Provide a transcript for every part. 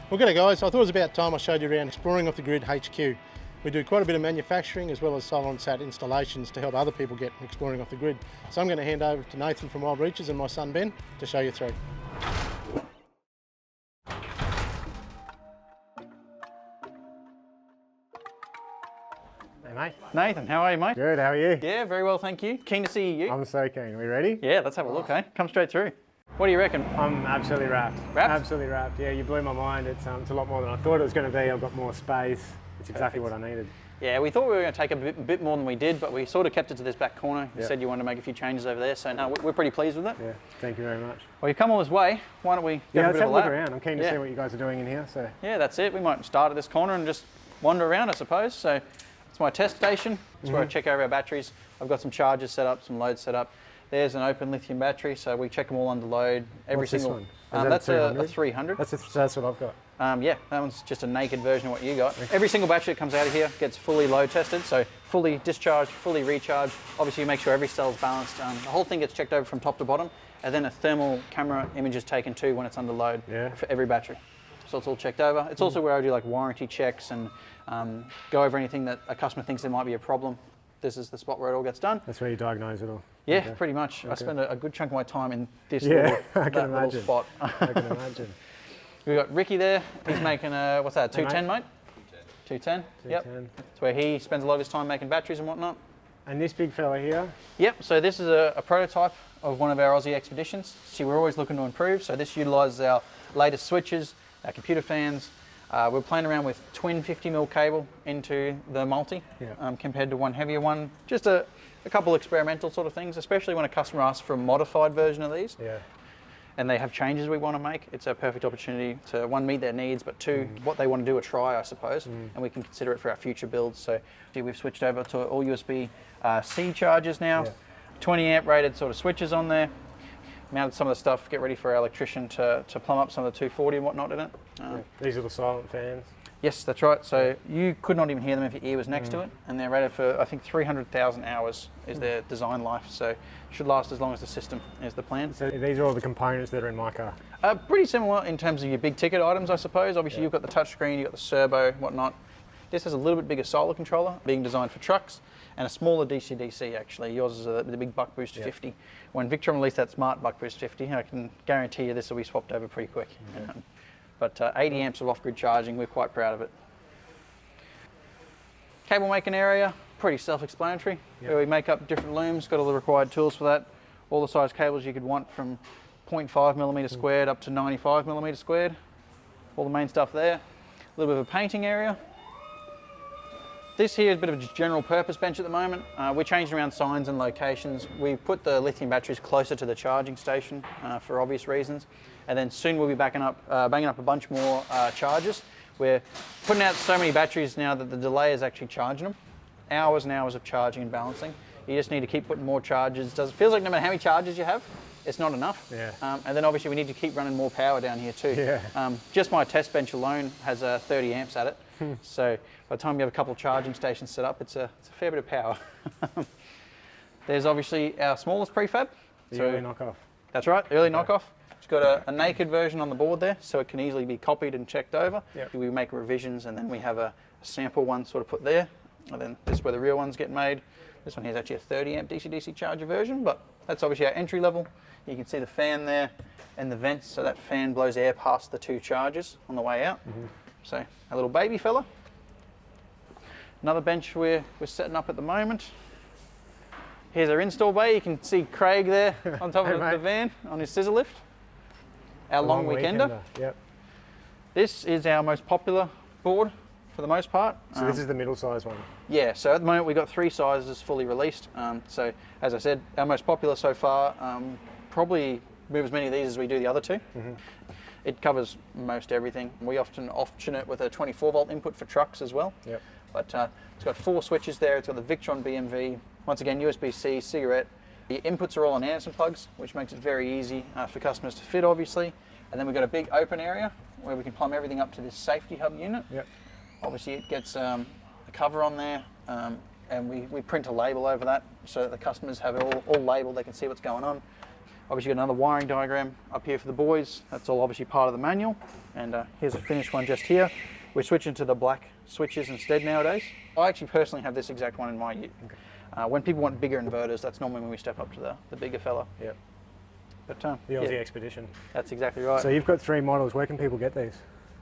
Well, g'day guys, I thought it was about time I showed you around Exploring Off the Grid HQ. We do quite a bit of manufacturing as well as solar on sat installations to help other people get exploring off the grid. So I'm going to hand over to Nathan from Wild Reaches and my son Ben to show you through. Hey mate. Nathan, how are you, mate? Good, how are you? Yeah, very well, thank you. Keen to see you. I'm so keen. Are we ready? Yeah, let's have a look, eh? Come straight through. What do you reckon? I'm absolutely wrapped. Wrapped? Absolutely wrapped. Yeah, you blew my mind. It's a lot more than I thought it was going to be. I've got more space. It's exactly what I needed. Yeah, we thought we were going to take a bit more than we did, but we sort of kept it to this back corner. You said you wanted to make a few changes over there, so no, we're pretty pleased with it. Yeah, thank you very much. Well, you've come all this way. Why don't we go let's have a look lap? around. I'm keen to see what you guys are doing in here. So yeah, that's it. We might start at this corner and just wander around, I suppose. So it's my test station. It's where I check over our batteries. I've got some chargers set up, some loads set up. There's an open lithium battery, so we check them all under load. What's this one? That's a 300. That's what I've got. Yeah, that one's just a naked version of what you got. Every single battery that comes out of here gets fully load tested, so fully discharged, fully recharged. Obviously, you make sure every cell's balanced. The whole thing gets checked over from top to bottom, and then a thermal camera image is taken too when it's under load for every battery. So it's all checked over. It's also where I do like warranty checks and go over anything that a customer thinks there might be a problem. This is the spot where it all gets done. That's where you diagnose it all. Yeah, pretty much. I spend a good chunk of my time in this little spot. I can imagine. We've got Ricky there. He's making a, what's that, 210, mate? 210. Yep. That's where he spends a lot of his time making batteries and whatnot. And this big fella here? Yep, so this is a prototype of one of our Aussie expeditions. See, we're always looking to improve, so this utilises our latest switches, our computer fans. We're playing around with twin 50mm cable into the multi compared to one heavier one. Just a couple experimental sort of things, especially when a customer asks for a modified version of these. Yeah. And they have changes we want to make. It's a perfect opportunity to, one, meet their needs, but two, what they want to do or try, I suppose, and we can consider it for our future builds. So we've switched over to all USB-C chargers now, 20 amp rated sort of switches on there. Mounted some of the stuff, get ready for our electrician to plumb up some of the 240 and whatnot in it. These are the silent fans? Yes, that's right. So you could not even hear them if your ear was next to it, and they're rated for, I think, 300,000 hours is their design life. So it should last as long as the system is the plan. So these are all the components that are in my car? Pretty similar in terms of your big ticket items, I suppose. Obviously, you've got the touchscreen, you've got the servo, whatnot. This has a little bit bigger solar controller, being designed for trucks, and a smaller DC-DC actually. Yours is the big Buck Boost 50. When Victron released that smart Buck Boost 50, I can guarantee you this will be swapped over pretty quick. But 80 amps of off-grid charging, we're quite proud of it. Cable making area, pretty self-explanatory. Where we make up different looms, got all the required tools for that. All the size cables you could want from 0.5mm squared up to 95mm squared. All the main stuff there. A little bit of a painting area. This here is a bit of a general purpose bench at the moment. We're changing around signs and locations. We put the lithium batteries closer to the charging station for obvious reasons. And then soon we'll be banging up a bunch more chargers. We're putting out so many batteries now that the delay is actually charging them. Hours and hours of charging and balancing. You just need to keep putting more charges. It feels like no matter how many charges you have, it's not enough. And then obviously we need to keep running more power down here too. Just my test bench alone has 30 amps at it. So by the time you have a couple of charging stations set up, it's a fair bit of power. There's obviously our smallest prefab. The early knockoff. That's right, early knockoff. It's got a naked version on the board there, so it can easily be copied and checked over. We make revisions, and then we have a sample one sort of put there. And then this is where the real ones get made. This one here is actually a 30 amp DC-DC charger version, but that's obviously our entry level. You can see the fan there and the vents, so that fan blows air past the two chargers on the way out. So a little baby fella. Another bench we're setting up at the moment. Here's our install bay. You can see Craig there on top of the van on his scissor lift. Our long weekender. This is our most popular board for the most part. So this is the middle size one? Yeah, so at the moment we've got 3 sizes fully released. So as I said, our most popular so far, probably move as many of these as we do the other 2. It covers most everything. We often option it with a 24 volt input for trucks as well. But it's got 4 switches there. It's got the Victron BMV. Once again, USB-C, cigarette. The inputs are all on Anderson plugs, which makes it very easy for customers to fit, obviously. And then we've got a big open area where we can plumb everything up to this safety hub unit. Obviously, it gets a cover on there, and we print a label over that so that the customers have it all labeled. They can see what's going on. Obviously got another wiring diagram up here for the boys. That's all obviously part of the manual. And here's a finished one just here. We're switching to the black switches instead nowadays. I actually personally have this exact one in my ute. When people want bigger inverters, that's normally when we step up to the bigger fella. Yep. But the Aussie Expedition. That's exactly right. So you've got 3 models. Where can people get these?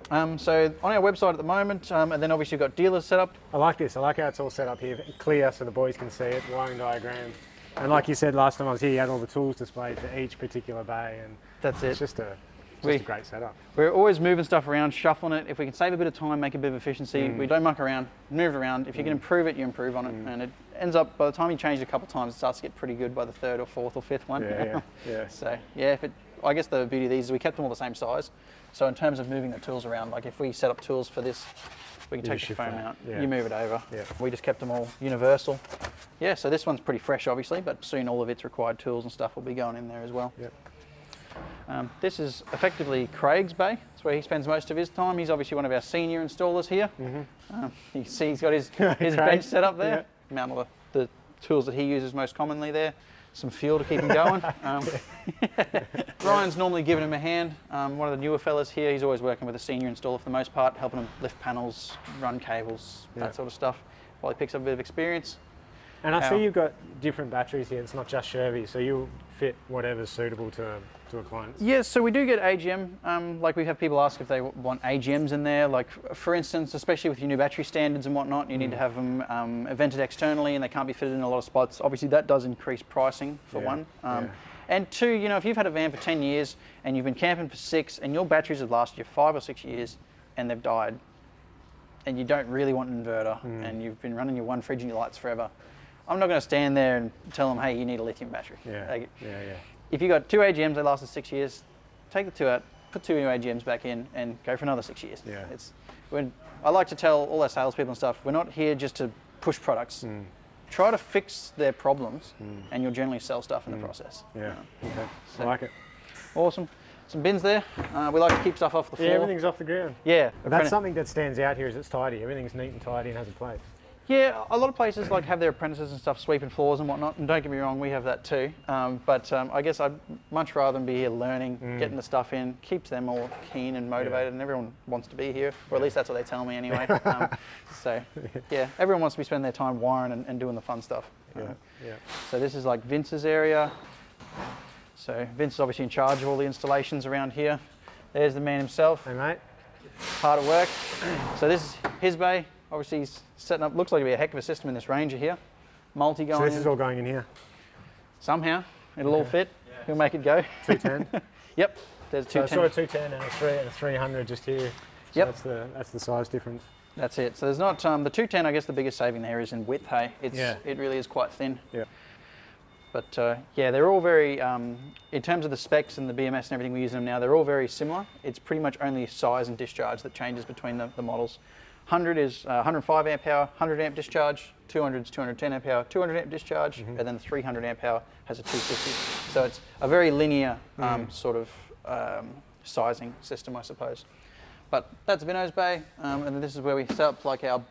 So on our website at the moment, and then obviously we've got dealers set up. I like this. I like how it's all set up here, clear so the boys can see it, wiring diagram. And like you said last time I was here, you had all the tools displayed for each particular bay, and that's it. It's just a great setup. We're always moving stuff around, shuffling it. If we can save a bit of time, make a bit of efficiency, we don't muck around, move it around. If you can improve it, you improve on it. And it ends up, by the time you change it a couple of times, it starts to get pretty good by the 3rd or 4th or 5th one. Yeah. So yeah, I guess the beauty of these is we kept them all the same size. So in terms of moving the tools around, like if we set up tools for this, we can take the foam out, you move it over. We just kept them all universal. Yeah, so this one's pretty fresh obviously, but soon all of its required tools and stuff will be going in there as well. This is effectively Craig's bay. That's where he spends most of his time. He's obviously one of our senior installers here. You see he's got his bench set up there. Amount of the tools that he uses most commonly there. Some fuel to keep him going. Ryan's normally giving him a hand. One of the newer fellas here, he's always working with a senior installer for the most part, helping him lift panels, run cables, that sort of stuff, while he picks up a bit of experience. And I see you've got different batteries here. It's not just Shervey, so you'll fit whatever's suitable to a client. Yes, so we do get AGM. Like we have people ask if they want AGMs in there. Like for instance, especially with your new battery standards and whatnot, you need to have them vented externally and they can't be fitted in a lot of spots. Obviously that does increase pricing for one. And 2, you know, if you've had a van for 10 years and you've been camping for 6 and your batteries have lasted you 5 or 6 years and they've died and you don't really want an inverter and you've been running your one fridge and your lights forever, I'm not going to stand there and tell them, hey, you need a lithium battery. If you've got 2 AGMs, they lasted 6 years, take the 2 out, put 2 new AGMs back in and go for another 6 years. I like to tell all our salespeople and stuff, we're not here just to push products. Try to fix their problems and you'll generally sell stuff in the process. I like it. Awesome. Some bins there. We like to keep stuff off the floor. Yeah, everything's off the ground. Yeah. But that's something that stands out here is it's tidy. Everything's neat and tidy and has a place. Yeah, a lot of places like have their apprentices and stuff sweeping floors and whatnot, and don't get me wrong, we have that too. But I guess I'd much rather than be here learning, getting the stuff in, keeps them all keen and motivated, and everyone wants to be here, or at least that's what they tell me anyway. So yeah, everyone wants to be spending their time wiring and doing the fun stuff. So this is like Vince's area. So Vince is obviously in charge of all the installations around here. There's the man himself. Hey mate. Hard at work. So this is his bay. Obviously he's setting up, looks like it'll be a heck of a system in this Ranger here. Multi going in. So this is all going in here? Somehow. It'll all fit. He'll make it go. 210? Yep. There's 210. So I saw a 210 and a 300 just here. So that's the size difference. That's it. So there's not, the 210, I guess the biggest saving there is in width, hey? It really is quite thin. But yeah, they're all very, in terms of the specs and the BMS and everything we use in them now, they're all very similar. It's pretty much only size and discharge that changes between the models. 100 is 105 amp hour, 100 amp discharge, 200 is 210 amp hour, 200 amp discharge, and then 300 amp hour has a 250. So it's a very linear sort of sizing system, I suppose. But that's Vino's bay, and then this is where we set up like our,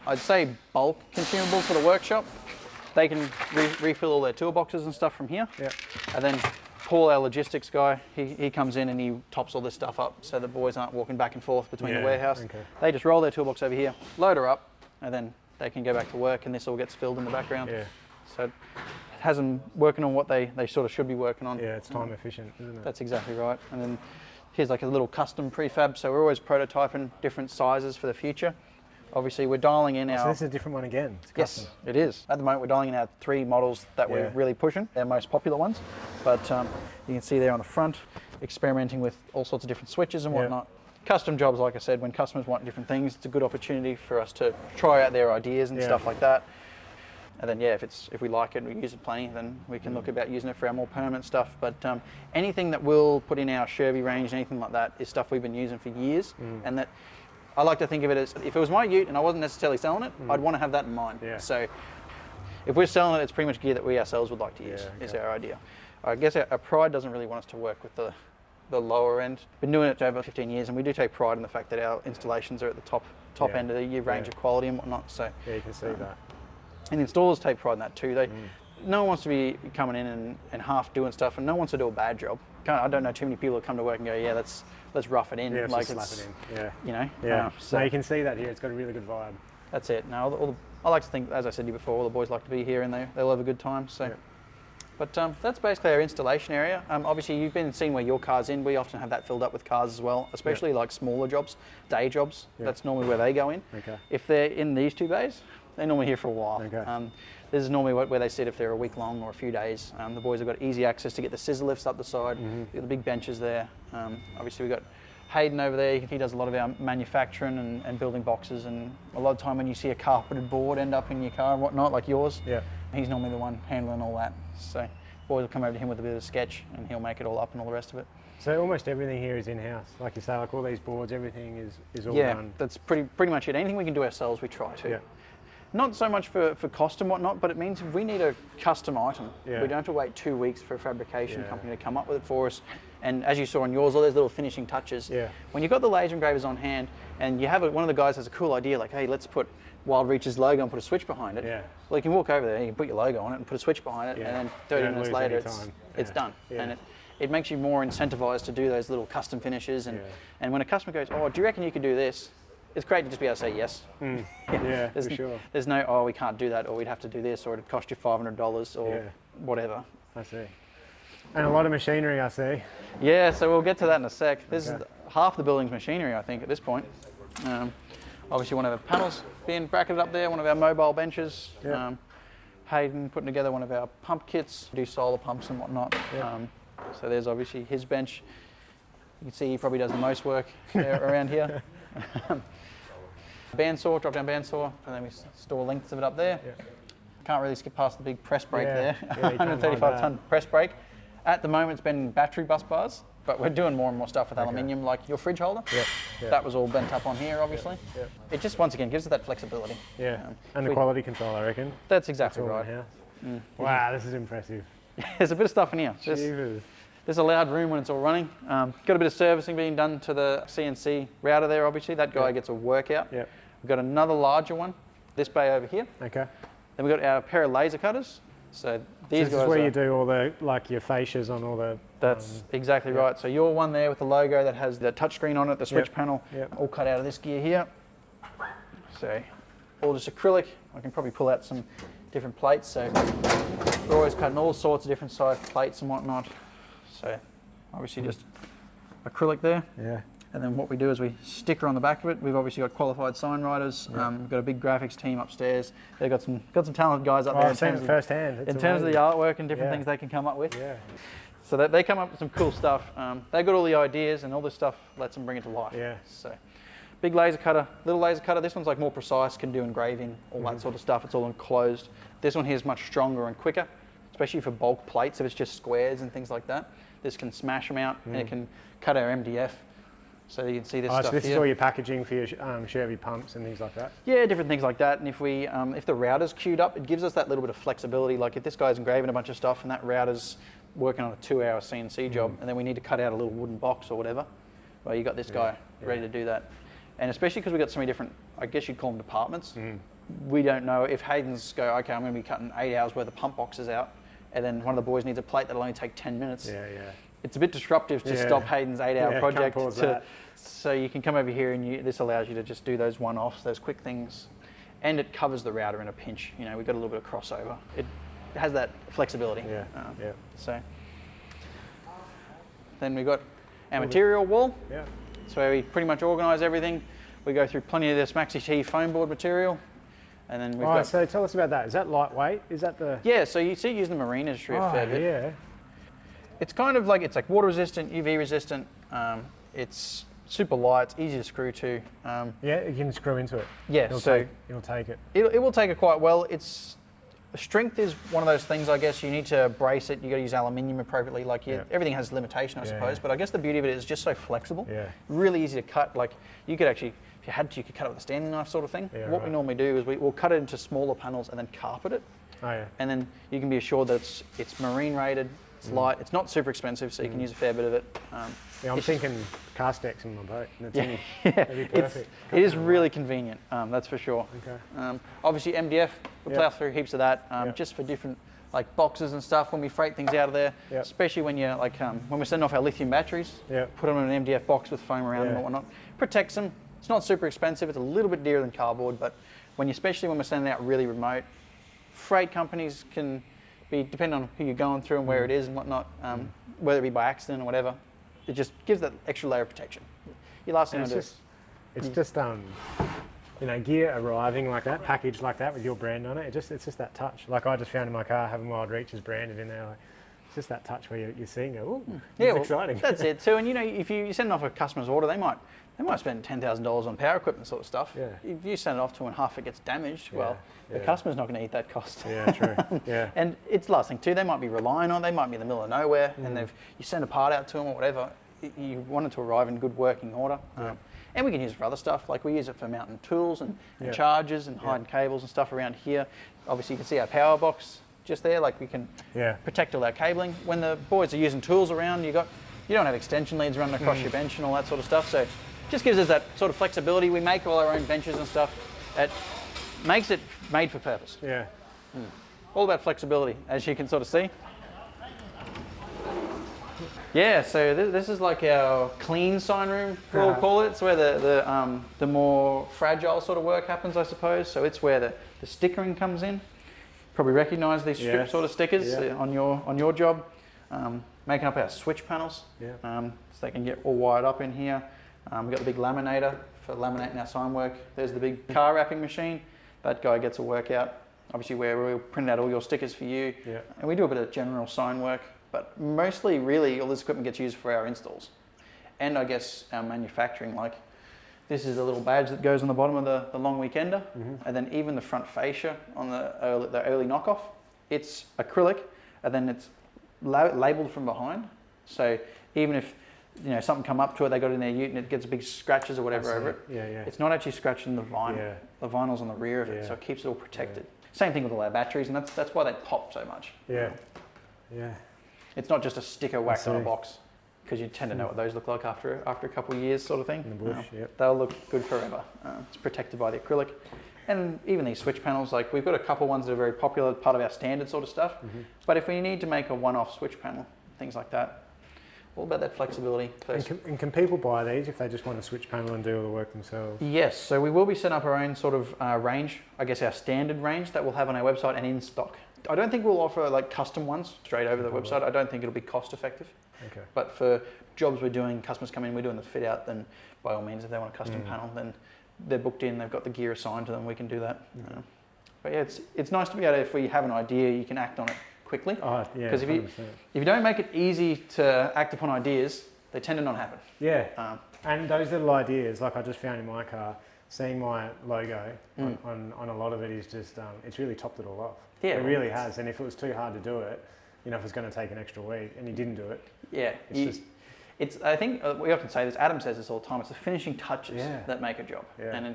I'd say, bulk consumables for the workshop. They can refill all their toolboxes and stuff from here. And then Paul, our logistics guy, he comes in and he tops all this stuff up so the boys aren't walking back and forth between the warehouse. They just roll their toolbox over here, load her up, and then they can go back to work and this all gets filled in the background. So it has them working on what they sort of should be working on. It's time efficient, isn't it? That's exactly right. And then here's like a little custom prefab, so we're always prototyping different sizes for the future. Obviously we're dialing in our... So this is a different one again? Yes, it is. At the moment we're dialing in our 3 models that we're really pushing, our most popular ones. But you can see there on the front, experimenting with all sorts of different switches and whatnot. Custom jobs, like I said, when customers want different things, it's a good opportunity for us to try out their ideas and stuff like that. And then if we like it and we use it plenty, then we can look about using it for our more permanent stuff. But anything that we'll put in our Shervey range, anything like that, is stuff we've been using for years. And that I like to think of it as, if it was my ute and I wasn't necessarily selling it, I'd want to have that in mind. So if we're selling it, it's pretty much gear that we ourselves would like to use, is our idea. I guess our pride doesn't really want us to work with the lower end. Been doing it for over 15 years and we do take pride in the fact that our installations are at the top end of the year range of quality and whatnot. So you can see that. And the installers take pride in that too. no one wants to be coming in and half doing stuff, and no one wants to do a bad job. I don't know too many people that come to work and go, yeah, let's rough it in. Yeah, like slap it in. Yeah. You know. Yeah. So No, you can see that here. It's got a really good vibe. that's it. Now, I like to think, as I said to you before, all the boys like to be here and they'll have a good time. So. Yeah. But that's basically our installation area. Obviously, you've been seeing where your car's in. We often have that filled up with cars as well, especially like smaller jobs, day jobs. Yeah. That's normally where they go in. Okay. If they're in these two bays, they're normally here for a while. Okay. This is normally where they sit if they're a week long or a few days. The boys have got easy access to get the scissor lifts up the side. We've got the big benches there. Obviously, we've got Hayden over there. He does a lot of our manufacturing and building boxes. And a lot of time when you see a carpeted board end up in your car and whatnot, like yours, Yeah. he's normally the one handling all that. So boys will come over to him with a bit of a sketch and he'll make it all up and all the rest of it. So almost everything here is in-house. Like you say, like all these boards, everything is all Yeah, done. that's pretty much it. Anything we can do ourselves, we try to. Yeah. Not so much for cost and whatnot, but it means if we need a custom item, Yeah. we don't have to wait 2 weeks for a fabrication Yeah. company to come up with it for us. And as you saw on yours, all those little finishing touches. Yeah. When you've got the laser engravers on hand and you have one of the guys has a cool idea, like, hey, let's put Wild Reach's logo and put a switch behind it. Yeah. Well, you can walk over there, you can put your logo on it and put a switch behind it, Yeah. and then You 30 don't minutes lose later, any it's time. it's Yeah. done. Yeah. And it makes you more incentivized to do those little custom finishes. And, Yeah. and when a customer goes, oh, do you reckon you could do this? It's great to just be able to say yes. Yeah, There's, for sure. there's no, oh, we can't do that, or we'd have to do this, or it'd cost you $500, or Yeah. whatever. I see. And a lot of machinery, I see. Yeah, so we'll get to that in a sec. This Okay. is half the building's machinery, I think, at this point. Obviously, one of our panels being bracketed up there, one of our mobile benches. Yeah. Hayden putting together one of our pump kits, do solar pumps and whatnot. Yeah. So there's obviously his bench. You can see he probably does the most work around here. Bandsaw, drop down bandsaw, and then we store lengths of it up there. Yeah. Can't really skip past the big press brake Yeah. there. Yeah, you can't mind 135 ton press brake. At the moment it's been battery bus bars, but we're doing more and more stuff with aluminium, like your fridge holder. Yeah. Yeah. That was all bent up on here, obviously. Yeah. It just, once again, gives us that flexibility. Yeah. if And the we- quality control, I reckon. That's It's exactly all right. in-house. Wow, this is impressive. There's a bit of stuff in here. Jesus. There's a loud room when it's all running. Got a bit of servicing being done to the CNC router there, obviously. That guy Yeah. gets a workout. Yeah. We've got another larger one, this bay over here. Okay. Then we've got our pair of laser cutters. So these This guys is where are, you do all the, like your fascias on all the... That's exactly yeah. right. So your one there with the logo that has the touchscreen on it, the switch Yep. panel, Yep. all cut out of this gear here. So all just acrylic. I can probably pull out some different plates. So we're always cutting all sorts of different size plates and whatnot. So obviously just acrylic there. Yeah. And then what we do is we sticker on the back of it. We've obviously got qualified sign writers. We've got a big graphics team upstairs. They've got some talented guys up Oh, there I've seen it firsthand. It's in terms of the amazing. artwork and different Yeah. things they can come up with. Yeah. So they come up with some cool stuff. They've got all the ideas, and all this stuff lets them bring it to life. Yeah. So big laser cutter, little laser cutter. This one's like more precise, can do engraving, all that sort of stuff. It's all enclosed. This one here is much stronger and quicker, especially for bulk plates. If it's just squares and things like that, this can smash them out, and it can cut our MDF. So you can see this Oh, stuff so this here. is all your packaging for your Shervey pumps and things like that? Yeah, different things like that. And if we, if the router's queued up, it gives us that little bit of flexibility. Like if this guy's engraving a bunch of stuff and that router's working on a 2-hour CNC job, and then we need to cut out a little wooden box or whatever, well, you got this guy ready to do that. And especially because we've got so many different, I guess you'd call them departments. We don't know if Hayden's go, okay, I'm going to be cutting 8 hours worth of pump boxes out, and then one of the boys needs a plate that'll only take 10 minutes. Yeah, yeah. It's a bit disruptive to Yeah. stop Hayden's 8-hour Yeah, project. can't pause that. So you can come over here and this allows you to just do those one-offs, those quick things, and it covers the router in a pinch. You know, we've got a little bit of crossover. It has that flexibility. Yeah, yeah. So then we've got our material wall. Yeah. It's where we pretty much organise everything. We go through plenty of this Maxi T foam board material, and then we've Oh, got so tell us about that. Is that lightweight? Is that the... yeah. So you see, it used in the marine industry a fair bit. yeah. It's kind of like, it's like water resistant, UV resistant. It's super light, it's easy to screw to. Yeah, you can screw into it. Yeah, It'll so take it. it will take it quite well. It's strength is one of those things, I guess. You need to brace it. You got to use aluminium appropriately. Like Yeah. everything has limitation, I Yeah, suppose. yeah. But I guess the beauty of it is just so flexible. Yeah. Really easy to cut. Like you could actually, if you had to, you could cut it with a standing knife sort of thing. Yeah, what we right. normally do is we'll cut it into smaller panels and then carpet it. Oh, yeah. And then you can be assured that it's marine rated. It's light. It's not super expensive, so you can use a fair bit of it. Yeah, I'm it's just- thinking Castex in my boat. And it's Yeah, That'd be perfect. it is really convenient. That's for sure. Okay. Obviously MDF, we Yeah. plough through heaps of that, Yeah. just for different. like boxes and stuff when we freight things out of there, especially when you're like, when we're sending off our lithium batteries, put them in an MDF box with foam around them and whatnot. Protects them. It's not super expensive. It's a little bit dearer than cardboard, but especially when we're sending out really remote, freight companies can be, depending on who you're going through and where it is and whatnot, whether it be by accident or whatever, it just gives that extra layer of protection. Your last thing I do. It's just you know, gear arriving like that, packaged like that with your brand on it. It's just that touch. Like I just found in my car having Wild Reaches branded in there. Like, it's just that touch where you're seeing it. Ooh, it's exciting. That's it too. And you know, if you send off a customer's order, they might spend $10,000 on power equipment sort of stuff. Yeah. If you send it off to them and half it gets damaged, the customer's not going to eat that cost. Yeah, true. Yeah. And it's the last thing too. They might be relying on. They might be in the middle of nowhere, and you send a part out to them or whatever. You want it to arrive in good working order. And we can use it for other stuff, like we use it for mounting tools and chargers and hiding cables and stuff around here. Obviously you can see our power box just there, like we can protect all our cabling. When the boys are using tools around, you don't have extension leads running across your bench and all that sort of stuff, so it just gives us that sort of flexibility. We make all our own benches and stuff. It makes it made for purpose. Yeah. All about flexibility, as you can sort of see. Yeah, so this is like our clean sign room, we'll call it. It's where the more fragile sort of work happens, I suppose. So it's where the stickering comes in. Probably recognise these strip sort of stickers on your job. Making up our switch panels, so they can get all wired up in here. We've got the big laminator for laminating our sign work. There's the big car wrapping machine. That guy gets a workout. Obviously where we'll print out all your stickers for you. And we do a bit of general sign work. But mostly, really, all this equipment gets used for our installs. And I guess our manufacturing, like this is the little badge that goes on the bottom of the long weekender. And then even the front fascia on the early knockoff, it's acrylic, and then it's labelled from behind. So even if something come up to it, they got it in their ute and it gets big scratches or whatever over it. It's not actually scratching the vinyl. The vinyl's on the rear of it, so it keeps it all protected. Same thing with all our batteries, and that's why they pop so much. It's not just a sticker whacked on a box, because you tend to know what those look like after a couple of years sort of thing. In the bush, They'll look good forever. It's protected by the acrylic. And even these switch panels, like we've got a couple ones that are very popular, part of our standard sort of stuff. But if we need to make a one-off switch panel, things like that, all about that flexibility. And can people buy these if they just want to switch panel and do all the work themselves? Yes, so we will be setting up our own sort of range, I guess our standard range that we'll have on our website and in stock. I don't think we'll offer like custom ones straight over the website. I don't think it'll be cost effective. But for jobs we're doing, customers come in, we're doing the fit out, then by all means, if they want a custom panel, then they're booked in, they've got the gear assigned to them, we can do that. But yeah, it's nice to be able to, if we have an idea, you can act on it quickly. Because if you don't make it easy to act upon ideas, they tend to not happen. And those little ideas, like I just found in my car, seeing my logo on a lot of it is just, it's really topped it all off. It really has. And if it was too hard to do it, if it's going to take an extra week and you didn't do it, I think we often say this, Adam says this all the time, it's the finishing touches that make a job. And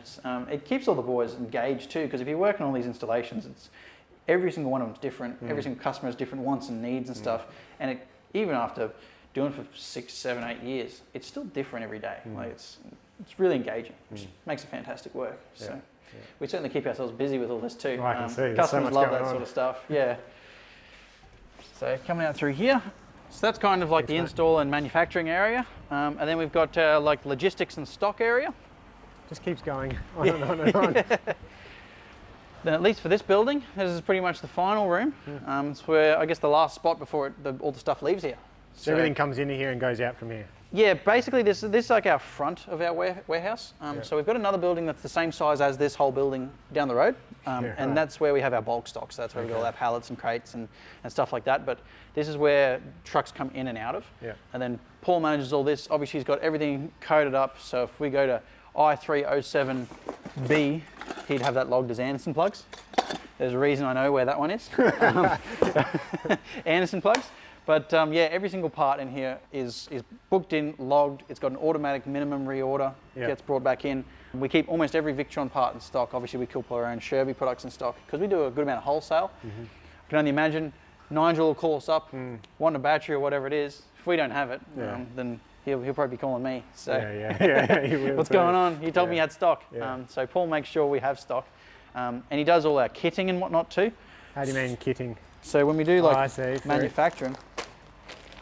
it keeps all the boys engaged too, because if you're working on all these installations, every single one of them's different, every single customer has different wants and needs and stuff. And even after doing it for 6, 7, 8 years, it's still different every day. Like it's really engaging, which makes it fantastic work. So we certainly keep ourselves busy with all this too. I can see. Customers love that sort of stuff. So coming out through here, so that's kind of like the install and manufacturing area, and then we've got like logistics and stock area. Just keeps going on and on and on. Then at least for this building, this is pretty much the final room. It's where I guess the last spot before all the stuff leaves here. So everything comes into here and goes out from here. Yeah, basically this is like our front of our warehouse. So we've got another building that's the same size as this whole building down the road. And that's where we have our bulk stock. So that's where we've got all our pallets and crates and stuff like that. But this is where trucks come in and out of. And then Paul manages all this. Obviously he's got everything coded up. So if we go to I307B, he'd have that logged as Anderson plugs. There's a reason I know where that one is. Anderson plugs. But every single part in here is booked in, logged. It's got an automatic minimum reorder. Gets brought back in. We keep almost every Victron part in stock. Obviously, we keep our own Shervey products in stock because we do a good amount of wholesale. I can only imagine Nigel will call us up, want a battery or whatever it is. If we don't have it, then he'll probably be calling me. So he will what's going on? He told me he had stock. So Paul makes sure we have stock, and he does all our kitting and whatnot too. How do you mean kitting? So when we do like I see, manufacturing,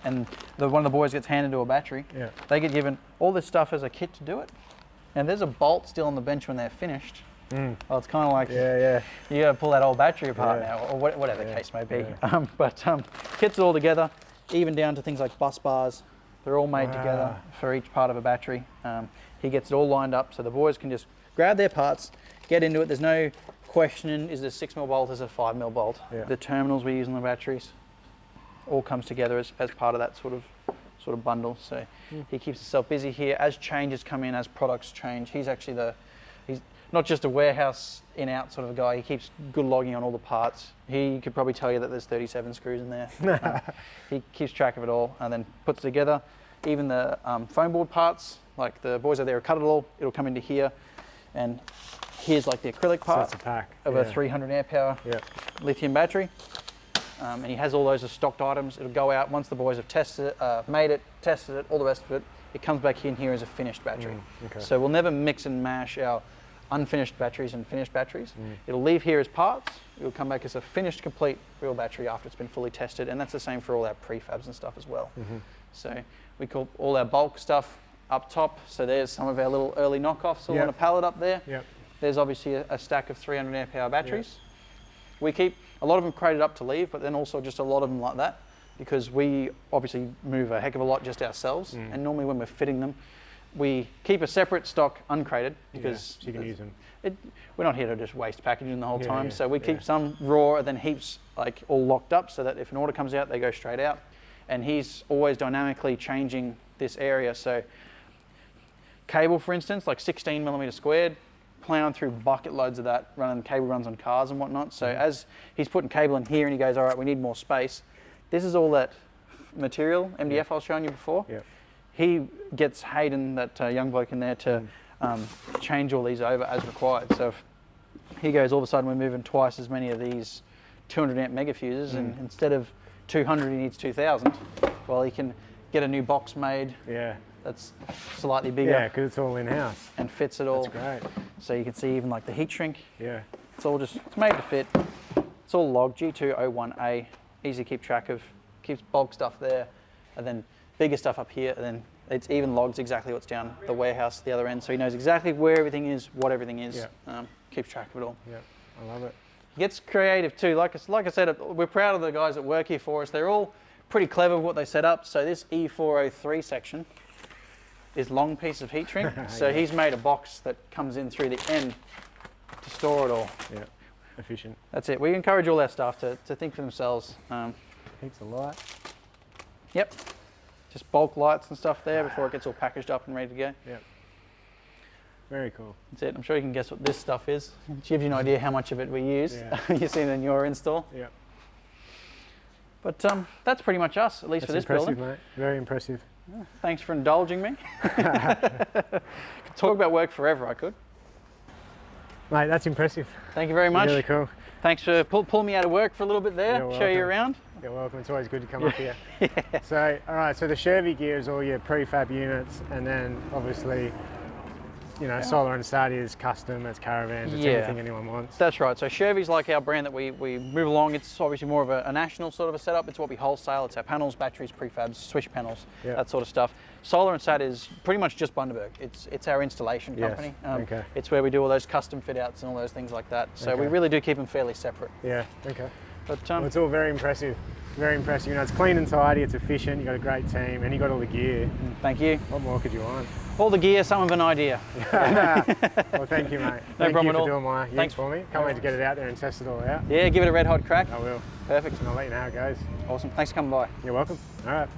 and one of the boys gets handed to a battery, Yeah. they get given all this stuff as a kit to do it. And there's a bolt still on the bench when they're finished. Well, it's kind of like Yeah. you got to pull that old battery apart Yeah. now, or whatever the case may be. Yeah. But kits it all together, even down to things like bus bars. They're all made together for each part of a battery. He gets it all lined up so the boys can just grab their parts, get into it. There's no questioning, is it a 6mm bolt, is it a 5mm bolt? Yeah. The terminals we use on the batteries all comes together as part of that sort of bundle. So he keeps himself busy here. As changes come in, as products change, he's actually he's not just a warehouse in-out sort of guy. He keeps good logging on all the parts. He could probably tell you that there's 37 screws in there. He keeps track of it all and then puts it together. Even the foam board parts, like the boys out there cut it all, it'll come into here. And here's like the acrylic part So it's a pack. of a 300 amp hour lithium battery. And he has all those as stocked items. It'll go out once the boys have tested it, made it, tested it, all the rest of it. It comes back in here as a finished battery. Okay. So we'll never mix and mash our unfinished batteries and finished batteries. It'll leave here as parts. It'll come back as a finished, complete real battery after it's been fully tested. And that's the same for all our prefabs and stuff as well. So we call all our bulk stuff up top. So there's some of our little early knockoffs all on a pallet up there. There's obviously a stack of 300 amp hour batteries. We keep a lot of them crated up to leave, but then also just a lot of them like that, because we obviously move a heck of a lot just ourselves. And normally when we're fitting them, we keep a separate stock uncrated because so you can use them. We're not here to just waste packaging the whole time. So we keep some raw and then heaps like all locked up so that if an order comes out, they go straight out. And he's always dynamically changing this area. So cable, for instance, like 16mm squared, plowing through bucket loads of that, running cable runs on cars and whatnot. So as he's putting cable in here and he goes, all right, we need more space. This is all that material, MDF I was showing you before. He gets Hayden, that young bloke in there, to change all these over as required. So if he goes, all of a sudden we're moving twice as many of these 200 amp mega fuses, and instead of 200 he needs 2000. Well, he can get a new box made that's slightly bigger. Yeah, because it's all in-house. And fits it all. That's great. So you can see even like the heat shrink. Yeah. It's all just, it's made to fit. It's all logged, G201A, easy to keep track of, keeps bulk stuff there, and then bigger stuff up here, and then it's even logs exactly what's down the warehouse at the other end, so he knows exactly where everything is, what everything is, keeps track of it all. Yeah, I love it. He gets creative too. Like I said, we're proud of the guys that work here for us. They're all pretty clever with what they set up. So this E403 section is long piece of heat shrink. So he's made a box that comes in through the end to store it all. Yeah, efficient. That's it. We encourage all our staff to think for themselves. Heaps of light. Yep. Just bulk lights and stuff there before it gets all packaged up and ready to go. Yep. Very cool. That's it. I'm sure you can guess what this stuff is. It gives you an idea how much of it we use. You've seen it in your install. Yeah. But that's pretty much us, at least for this building. Impressive, mate. Very impressive. Thanks for indulging me. Could talk about work forever, I could. Mate, that's impressive. Thank you very much. Really cool. Thanks for pulling me out of work for a little bit there, show you around. You're welcome. It's always good to come up here. So, all right, so the Shervey gear is all your prefab units, and then obviously, you know, solar and start is custom, it's caravans, it's anything anyone wants. That's right. So Shervey's like our brand that we move along. It's obviously more of a national sort of a setup. It's what we wholesale. It's our panels, batteries, prefabs, switch panels, that sort of stuff. Solar and Sat is pretty much just Bundaberg. It's our installation company. It's where we do all those custom fit outs and all those things like that. So we really do keep them fairly separate. Yeah, okay. But well, it's all very impressive. Very impressive. You know, it's clean and tidy, it's efficient, you've got a great team, and you got all the gear. Thank you. What more could you want? All the gear, some of an idea. Well, thank you, mate. No problem you at all. for doing my use for me. Can't wait to get it out there and test it all out. Yeah, give it a red hot crack. I will. Perfect. And I'll let you know how it goes. Awesome. Thanks for coming by. You're welcome. All right.